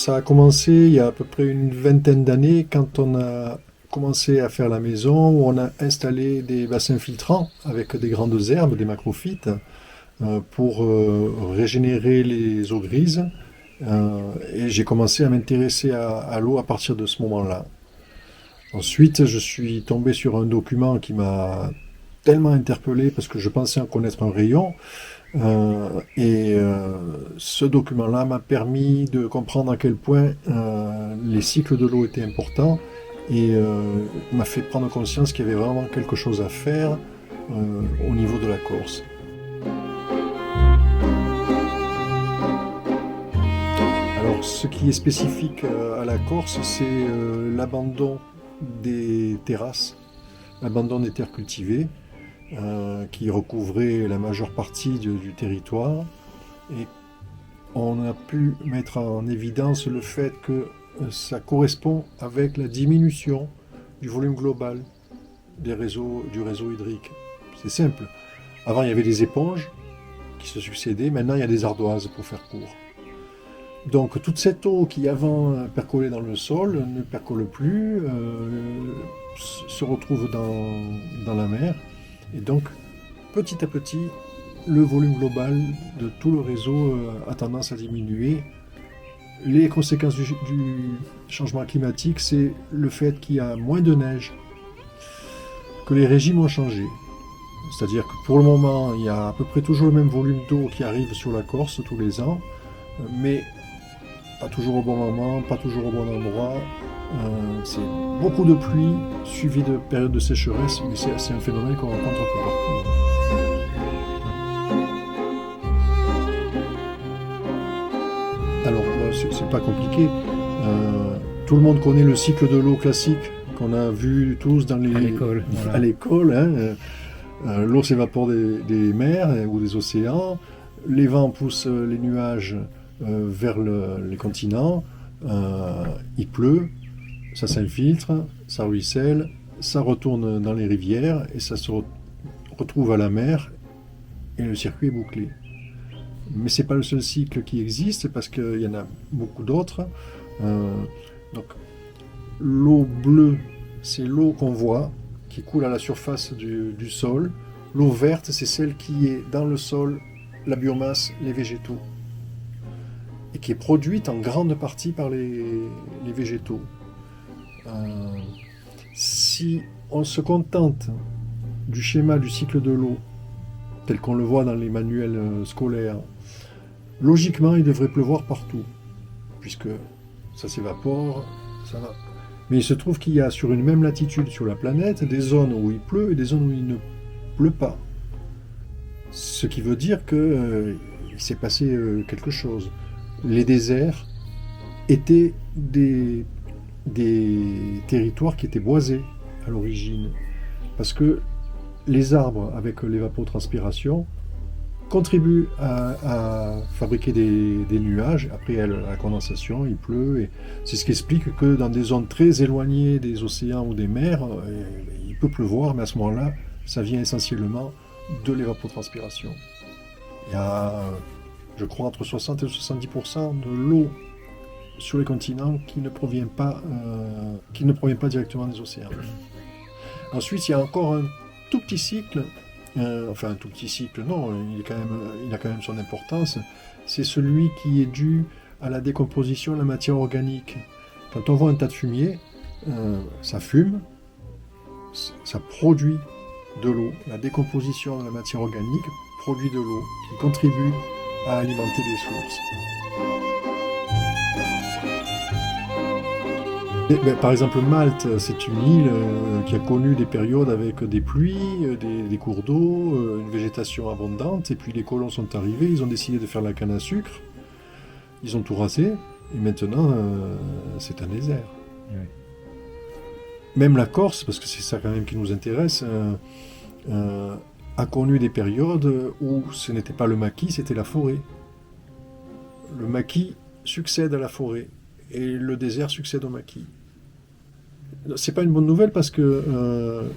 Ça a commencé il y a à peu près une vingtaine d'années quand on a commencé à faire la maison, où on a installé des bassins filtrants avec des grandes herbes, des macrophytes, pour régénérer les eaux grises. Et j'ai commencé à m'intéresser à l'eau à partir de ce moment-là. Ensuite, je suis tombé sur un document qui m'a tellement interpellé parce que je pensais en connaître un rayon. Ce document-là m'a permis de comprendre à quel point les cycles de l'eau étaient importants et m'a fait prendre conscience qu'il y avait vraiment quelque chose à faire au niveau de la Corse. Alors, ce qui est spécifique à la Corse, c'est l'abandon des terrasses, l'abandon des terres cultivées, qui recouvraient la majeure partie du territoire. Et on a pu mettre en évidence le fait que ça correspond avec la diminution du volume global du réseau hydrique. C'est simple. Avant, il y avait des éponges qui se succédaient. Maintenant, il y a des ardoises pour faire court. Donc, toute cette eau qui avant percolait dans le sol ne percole plus, se retrouve dans la mer. Et donc, petit à petit, le volume global de tout le réseau a tendance à diminuer. Les conséquences du changement climatique, c'est le fait qu'il y a moins de neige, que les régimes ont changé. C'est-à-dire que pour le moment, il y a à peu près toujours le même volume d'eau qui arrive sur la Corse tous les ans, mais pas toujours au bon moment, pas toujours au bon endroit. C'est beaucoup de pluie suivi de périodes de sécheresse, mais c'est un phénomène qu'on rencontre un peu partout. Alors, c'est pas compliqué. Tout le monde connaît le cycle de l'eau classique qu'on a vu tous À l'école, à voilà. l'école. Hein. L'eau s'évapore des mers ou des océans. Les vents poussent les nuages vers les continents. Il pleut, ça s'infiltre, ça ruisselle, ça retourne dans les rivières et ça se retrouve à la mer et le circuit est bouclé. Mais ce n'est pas le seul cycle qui existe parce qu'il y en a beaucoup d'autres. Euh, donc l'eau bleue, c'est l'eau qu'on voit, qui coule à la surface du sol. L'eau verte, c'est celle qui est dans le sol, la biomasse, les végétaux, et qui est produite en grande partie par les végétaux. Euh, si on se contente du schéma du cycle de l'eau, tel qu'on le voit dans les manuels scolaires, logiquement, il devrait pleuvoir partout, puisque ça s'évapore, ça va. Mais il se trouve qu'il y a sur une même latitude sur la planète des zones où il pleut et des zones où il ne pleut pas. Ce qui veut dire qu'il s'est passé quelque chose. Les déserts étaient des territoires qui étaient boisés à l'origine, parce que les arbres, avec l'évapotranspiration, contribuent à fabriquer des nuages. Après, la condensation, il pleut. Et c'est ce qui explique que dans des zones très éloignées des océans ou des mers, il peut pleuvoir, mais à ce moment-là, ça vient essentiellement de l'évapotranspiration. Il y a, je crois, entre 60 et 70% de l'eau sur les continents qui ne provient pas directement des océans. Ensuite, il y a encore un tout petit cycle, enfin un tout petit cycle, non, il a quand même son importance, c'est celui qui est dû à la décomposition de la matière organique. Quand on voit un tas de fumier, ça fume, ça produit de l'eau. La décomposition de la matière organique produit de l'eau qui contribue à alimenter les sources. Par exemple, Malte, c'est une île qui a connu des périodes avec des pluies, des cours d'eau, une végétation abondante, et puis les colons sont arrivés, ils ont décidé de faire la canne à sucre, ils ont tout rasé, et maintenant c'est un désert. Oui. Même la Corse, parce que c'est ça quand même qui nous intéresse, a connu des périodes où ce n'était pas le maquis, c'était la forêt. Le maquis succède à la forêt, et le désert succède au maquis. C'est pas une bonne nouvelle parce que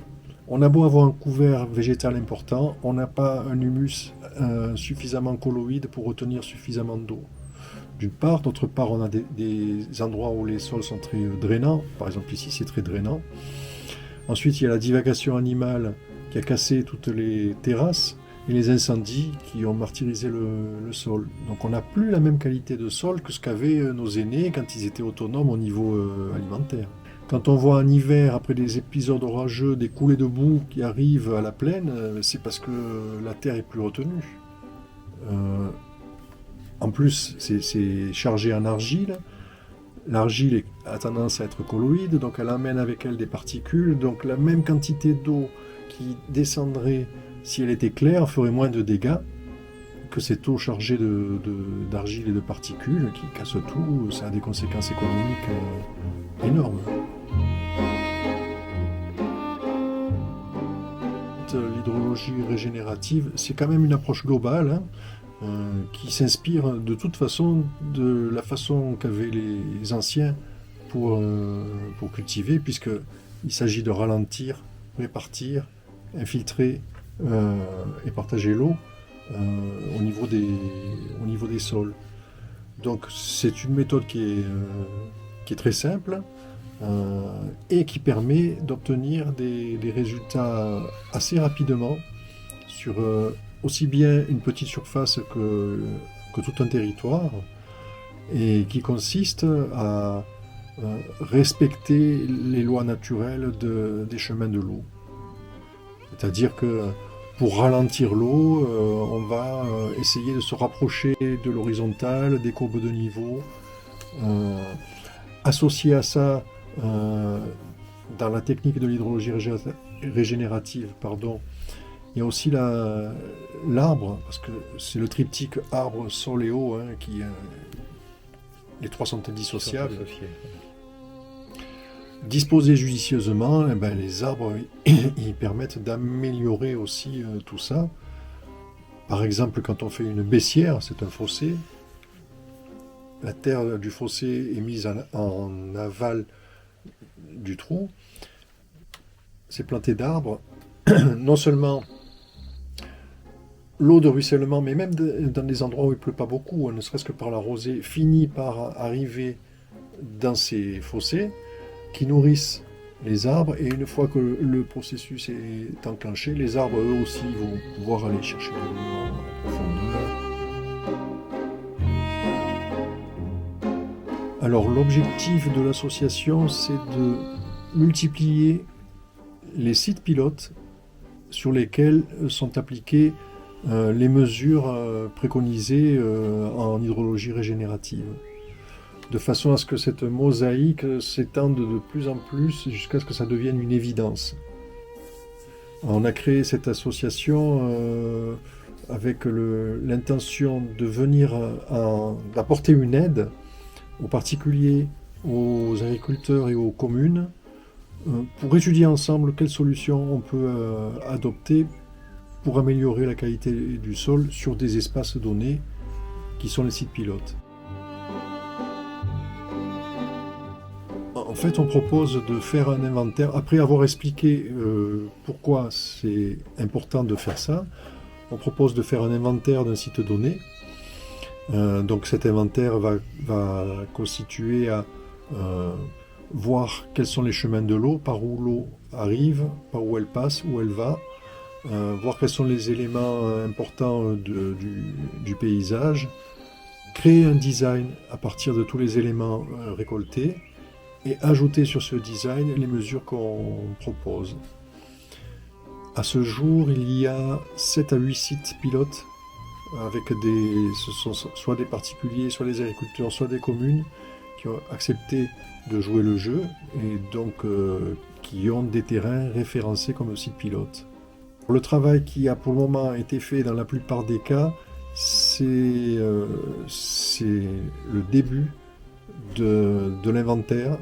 on a beau avoir un couvert végétal important, on n'a pas un humus suffisamment colloïde pour retenir suffisamment d'eau. d'une part. D'autre part, on a des endroits où les sols sont très drainants. Par exemple, ici, c'est très drainant. Ensuite, il y a la divagation animale qui a cassé toutes les terrasses et les incendies qui ont martyrisé le sol. Donc on n'a plus la même qualité de sol que ce qu'avaient nos aînés quand ils étaient autonomes au niveau alimentaire. Quand on voit en hiver, après des épisodes orageux, des coulées de boue qui arrivent à la plaine, c'est parce que la terre est plus retenue. Euh, En plus, c'est chargé en argile. L'argile a tendance à être colloïde, donc elle amène avec elle des particules. Donc la même quantité d'eau qui descendrait si elle était claire ferait moins de dégâts que cette eau chargée d'argile et de particules qui casse tout. Ça a des conséquences économiques énormes. L'hydrologie régénérative, c'est quand même une approche globale, hein, qui s'inspire de toute façon de la façon qu'avaient les anciens pour cultiver, puisqu'il s'agit de ralentir, répartir, infiltrer et partager l'eau au niveau des sols. Donc c'est une méthode qui est très simple et qui permet d'obtenir des résultats assez rapidement sur aussi bien une petite surface que tout un territoire, et qui consiste à respecter les lois naturelles des chemins de l'eau. C'est-à-dire que pour ralentir l'eau, on va essayer de se rapprocher de l'horizontale, des courbes de niveau. Associé à ça, dans la technique de l'hydrologie régénérative, pardon, il y a aussi l'arbre, parce que c'est le triptyque arbre, sol et eau, hein, les trois sont indissociables. Disposés judicieusement, eh ben, les arbres ils permettent d'améliorer aussi tout ça. Par exemple, quand on fait une baissière, c'est un fossé. La terre du fossé est mise en aval du trou. C'est planté d'arbres. Non seulement l'eau de ruissellement, mais même dans des endroits où il ne pleut pas beaucoup, ne serait-ce que par la rosée, finit par arriver dans ces fossés qui nourrissent les arbres, et une fois que le processus est enclenché, les arbres eux aussi vont pouvoir aller chercher de l'eau en profondeur. Alors l'objectif de l'association, c'est de multiplier les sites pilotes sur lesquels sont appliquées les mesures préconisées en hydrologie régénérative, de façon à ce que cette mosaïque s'étende de plus en plus jusqu'à ce que ça devienne une évidence. On a créé cette association avec l'intention de venir d'apporter une aide aux particuliers, aux agriculteurs et aux communes pour étudier ensemble quelles solutions on peut adopter pour améliorer la qualité du sol sur des espaces donnés qui sont les sites pilotes. En fait, on propose de faire un inventaire. Après avoir expliqué pourquoi c'est important de faire ça, on propose de faire un inventaire d'un site donné. Donc cet inventaire va constituer à voir quels sont les chemins de l'eau, par où l'eau arrive, par où elle passe, où elle va, voir quels sont les éléments importants du paysage, créer un design à partir de tous les éléments récoltés, et ajouter sur ce design les mesures qu'on propose. À ce jour, il y a 7 à 8 sites pilotes avec ce sont soit des particuliers, soit des agriculteurs, soit des communes qui ont accepté de jouer le jeu et donc qui ont des terrains référencés comme sites pilotes. Le travail qui a pour le moment été fait dans la plupart des cas, c'est le début de l'inventaire.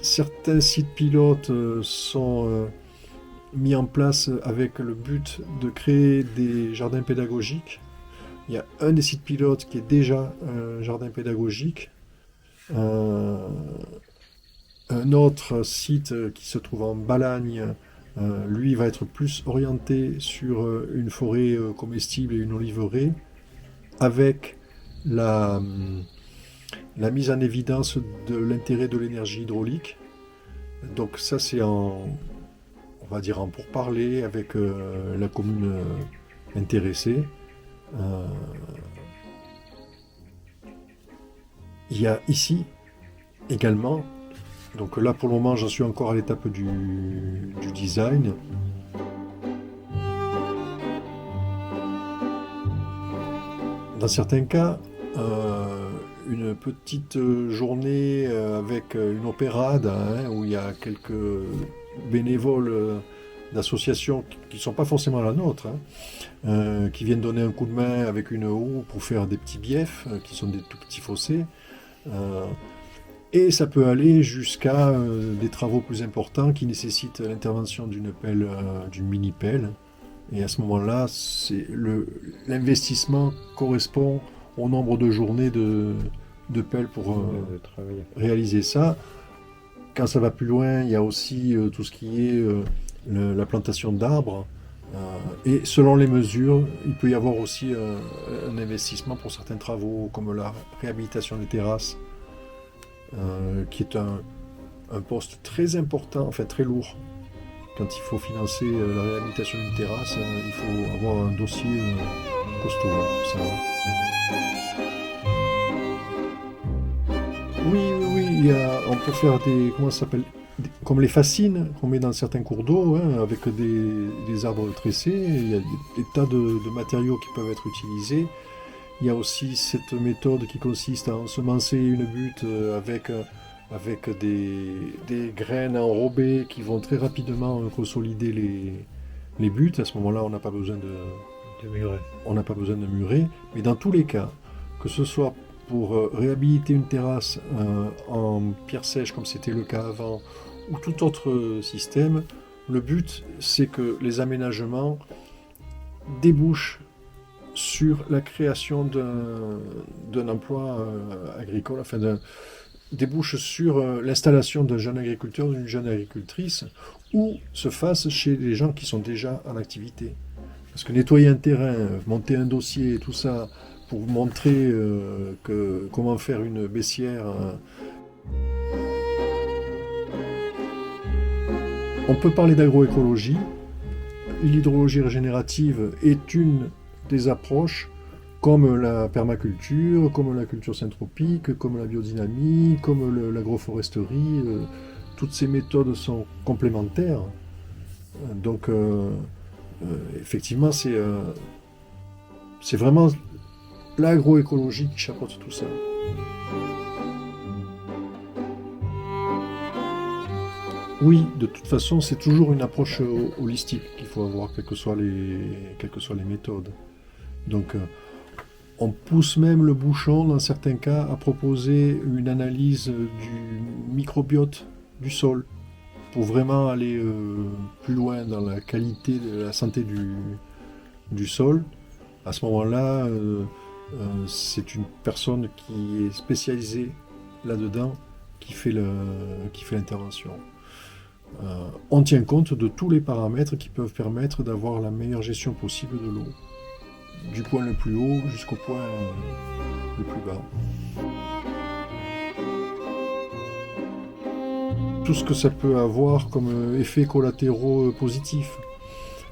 Certains sites pilotes sont mis en place avec le but de créer des jardins pédagogiques. Il y a un des sites pilotes qui est déjà un jardin pédagogique. Un autre site qui se trouve en Balagne, lui va être plus orienté sur une forêt comestible et une oliveraie. avec la, la mise en évidence de l'intérêt de l'énergie hydraulique. Donc ça c'est on va dire en pourparlers avec la commune intéressée. Euh, il y a ici également, donc là pour le moment j'en suis encore à l'étape du design. Dans certains cas, une petite journée avec une opérade, hein, où il y a quelques bénévoles d'associations qui ne sont pas forcément la nôtre, hein, qui viennent donner un coup de main avec une houe pour faire des petits biefs, qui sont des tout petits fossés. Euh, et ça peut aller jusqu'à des travaux plus importants qui nécessitent l'intervention d'une pelle, d'une mini-pelle. Et à ce moment-là, l'investissement correspond au nombre de journées de pelle pour réaliser ça. Quand ça va plus loin, il y a aussi tout ce qui est la plantation d'arbres. Et selon les mesures, il peut y avoir aussi un investissement pour certains travaux, comme la réhabilitation des terrasses, qui est un poste très important, enfin très lourd. Quand il faut financer la réhabilitation d'une terrasse, il faut avoir un dossier costaud pour ça. Oui, oui, oui, on peut faire comment ça s'appelle, comme les fascines qu'on met dans certains cours d'eau, hein, avec des arbres tressés. Il y a des tas de matériaux qui peuvent être utilisés. Il y a aussi cette méthode qui consiste à ensemencer une butte avec des graines enrobées qui vont très rapidement consolider les buts. À ce moment-là, on n'a pas besoin de murer. On n'a pas besoin de murer. Mais dans tous les cas, que ce soit pour réhabiliter une terrasse en pierre sèche, comme c'était le cas avant, ou tout autre système, le but, c'est que les aménagements débouchent sur la création d'un emploi agricole, enfin débouche sur l'installation d'un jeune agriculteur, d'une jeune agricultrice, ou se fasse chez les gens qui sont déjà en activité. Parce que nettoyer un terrain, monter un dossier, tout ça, pour vous montrer comment faire une baissière. On peut parler d'agroécologie. L'hydrologie régénérative est une des approches, comme la permaculture, comme la culture syntropique, comme la biodynamie, comme l'agroforesterie. Toutes ces méthodes sont complémentaires. Donc, effectivement, c'est vraiment l'agroécologie qui chapeaute tout ça. Oui, de toute façon, c'est toujours une approche holistique qu'il faut avoir, quelles que soient les méthodes. Donc, on pousse même le bouchon, dans certains cas, à proposer une analyse du microbiote du sol pour vraiment aller plus loin dans la qualité de la santé du sol. À ce moment-là, c'est une personne qui est spécialisée là-dedans qui fait l'intervention. On tient compte de tous les paramètres qui peuvent permettre d'avoir la meilleure gestion possible de l'eau, du point le plus haut jusqu'au point le plus bas. Tout ce que ça peut avoir comme effets collatéraux positifs,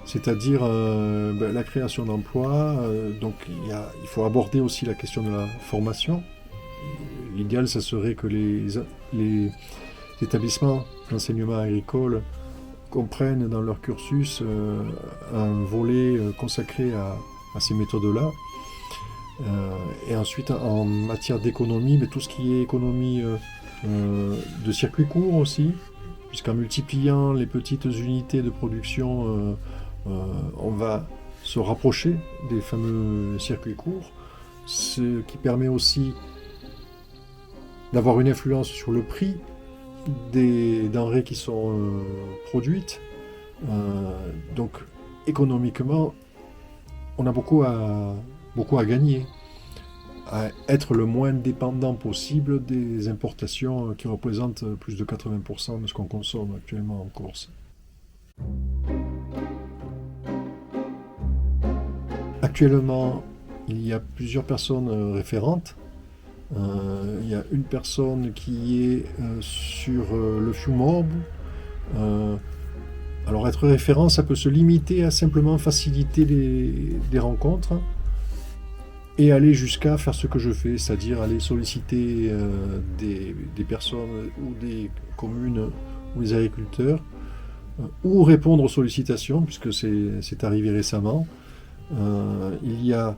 c'est-à-dire la création d'emplois. Donc il faut aborder aussi la question de la formation. L'idéal, ça serait que les établissements d'enseignement agricole comprennent dans leur cursus un volet consacré à ces méthodes-là. Et ensuite, en matière d'économie, tout ce qui est économie de circuits courts aussi, puisqu'en multipliant les petites unités de production, on va se rapprocher des fameux circuits courts, ce qui permet aussi d'avoir une influence sur le prix des denrées qui sont produites. Donc économiquement, on a beaucoup à gagner, à être le moins dépendant possible des importations qui représentent plus de 80% de ce qu'on consomme actuellement en Corse. Actuellement, il y a plusieurs personnes référentes. Il y a une personne qui est sur le FUMORB. Alors être référent, ça peut se limiter à simplement faciliter des rencontres et aller jusqu'à faire ce que je fais, c'est-à-dire aller solliciter des personnes ou des communes ou des agriculteurs, ou répondre aux sollicitations, puisque c'est arrivé récemment. Il y a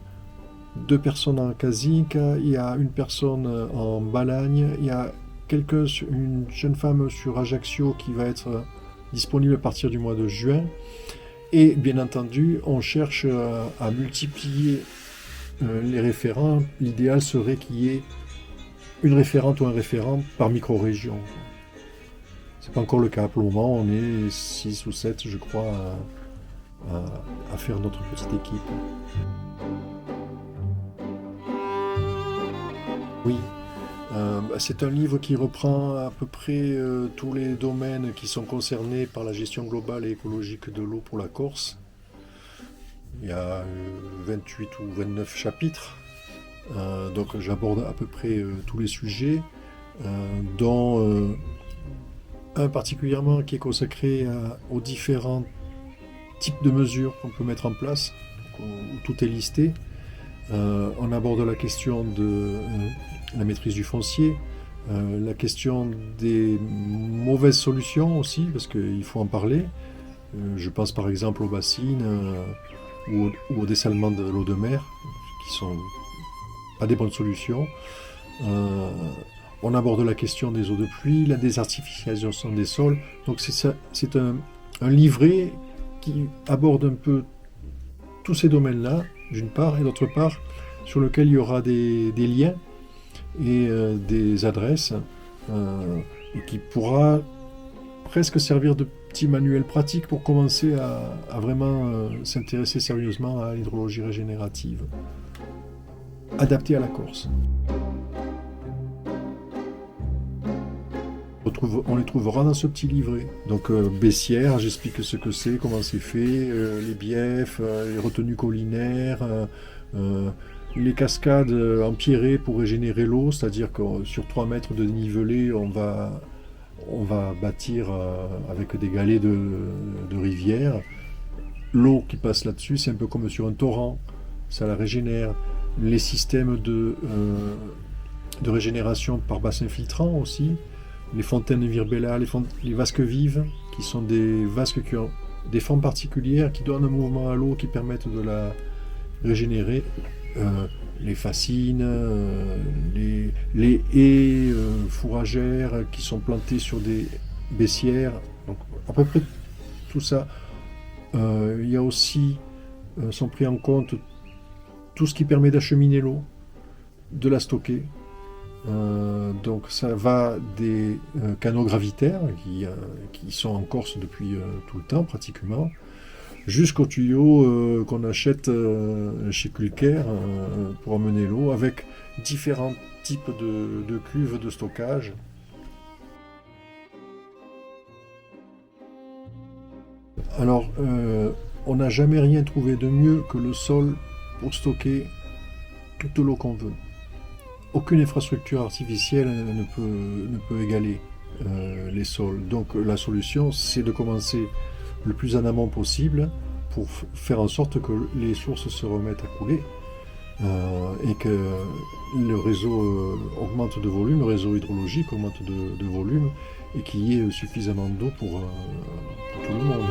2 personnes en Casique, il y a une personne en Balagne, il y a une jeune femme sur Ajaccio qui va être disponible à partir du mois de juin. Et bien entendu, on cherche à multiplier les référents. L'idéal serait qu'il y ait une référente ou un référent par micro-région. C'est pas encore le cas. Pour le moment, on est 6 ou 7, je crois, à faire notre petite équipe. Oui, c'est un livre qui reprend à peu près tous les domaines qui sont concernés par la gestion globale et écologique de l'eau pour la Corse. Il y a 28 ou 29 chapitres, donc j'aborde à peu près tous les sujets, dont un particulièrement qui est consacré aux différents types de mesures qu'on peut mettre en place, où tout est listé. On aborde la question de la maîtrise du foncier, la question des mauvaises solutions aussi, parce qu'il faut en parler. Je pense par exemple aux bassines ou au dessalement de l'eau de mer, qui sont pas des bonnes solutions. On aborde la question des eaux de pluie, la désartificialisation des sols. Donc c'est un livret qui aborde un peu tous ces domaines-là, d'une part, et d'autre part, sur lequel il y aura des liens et des adresses, et qui pourra presque servir de petit manuel pratique pour commencer à vraiment s'intéresser sérieusement à l'hydrologie régénérative, adaptée à la Corse. On les trouvera dans ce petit livret. Donc baissière, j'explique ce que c'est, comment c'est fait, les biefs, les retenues collinaires, les cascades empierrées pour régénérer l'eau, c'est-à-dire que sur 3 mètres de dénivelé, on va bâtir avec des galets de rivière. L'eau qui passe là-dessus, c'est un peu comme sur un torrent, ça la régénère. Les systèmes de régénération par bassin filtrant aussi, les fontaines de Virbella, les vasques vives, qui sont des vasques qui ont des formes particulières, qui donnent un mouvement à l'eau, qui permettent de la régénérer. Les fascines, les haies fourragères qui sont plantées sur des baissières, donc à peu près tout ça. Il y a aussi, sont pris en compte tout ce qui permet d'acheminer l'eau, de la stocker. Donc ça va des canaux gravitaires qui sont en Corse depuis tout le temps pratiquement, jusqu'aux tuyaux qu'on achète chez Culcair pour emmener l'eau, avec différents types de cuves de stockage. Alors, on n'a jamais rien trouvé de mieux que le sol pour stocker toute l'eau qu'on veut. Aucune infrastructure artificielle ne peut égaler les sols. Donc la solution, c'est de commencer le plus en amont possible pour faire en sorte que les sources se remettent à couler et que le réseau augmente de volume, le réseau hydrologique augmente de volume et qu'il y ait suffisamment d'eau pour tout le monde.